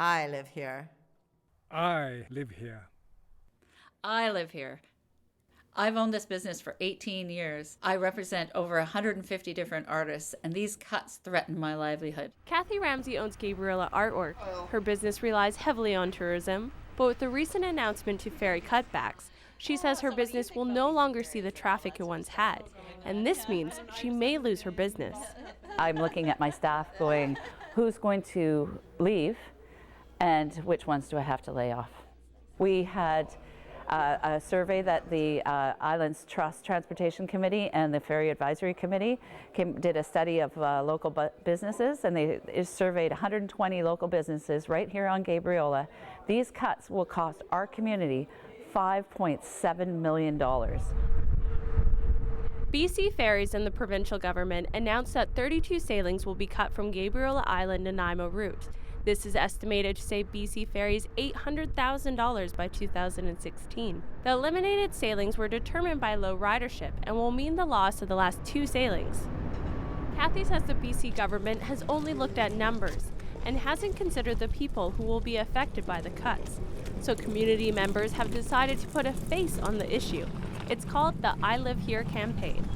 I live here. I live here. I live here. I've owned this business for 18 years. I represent over 150 different artists, and these cuts threaten my livelihood. Kathy Ramsey owns Gabriola Artwork. Her business relies heavily on tourism, but with the recent announcement to ferry cutbacks, she says her business will no longer see the traffic it once had, and this means she may lose her business. I'm looking at my staff going, who's going to leave and which ones do I have to lay off? We had a survey that the Islands Trust Transportation Committee and the Ferry Advisory Committee did a study of local businesses, and they surveyed 120 local businesses right here on Gabriola. These cuts will cost our community $5.7 million. BC Ferries and the provincial government announced that 32 sailings will be cut from Gabriola Island Nanaimo route. This is estimated to save BC Ferries $800,000 by 2016. The eliminated sailings were determined by low ridership and will mean the loss of the last 2 sailings. Kathy says the BC government has only looked at numbers and hasn't considered the people who will be affected by the cuts. So community members have decided to put a face on the issue. It's called the I Live Here campaign.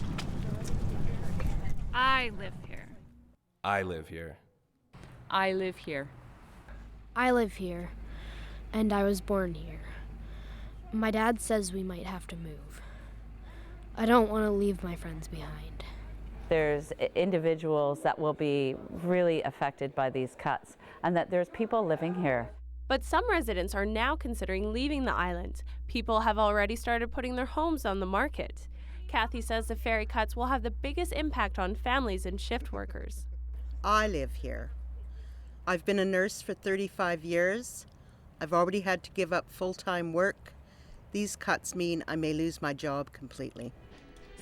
I live here. I live here. I live here. I live here, and I was born here. My dad says we might have to move. I don't want to leave my friends behind. There's individuals that will be really affected by these cuts, and that there's people living here. But some residents are now considering leaving the island. People have already started putting their homes on the market. Kathy says the ferry cuts will have the biggest impact on families and shift workers. I live here. I've been a nurse for 35 years. I've already had to give up full-time work. These cuts mean I may lose my job completely.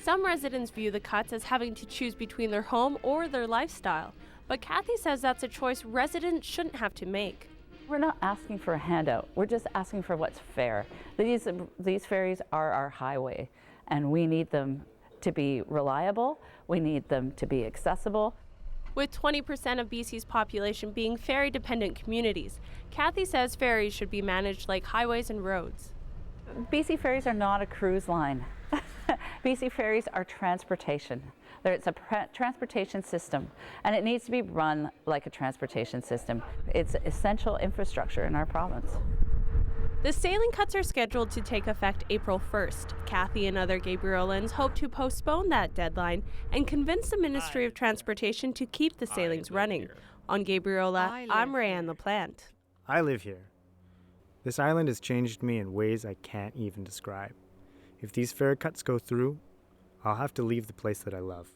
Some residents view the cuts as having to choose between their home or their lifestyle. But Kathy says that's a choice residents shouldn't have to make. We're not asking for a handout. We're just asking for what's fair. These ferries are our highway, and we need them to be reliable. We need them to be accessible. With 20% of BC's population being ferry-dependent communities, Kathy says ferries should be managed like highways and roads. BC Ferries are not a cruise line. BC Ferries are transportation. It's a transportation system, and it needs to be run like a transportation system. It's essential infrastructure in our province. The sailing cuts are scheduled to take effect April 1st. Kathy and other Gabriolans hope to postpone that deadline and convince the Ministry of Transportation to keep the sailings running. On Gabriola, I'm Rayanne LaPlante. I live here. This island has changed me in ways I can't even describe. If these ferry cuts go through, I'll have to leave the place that I love.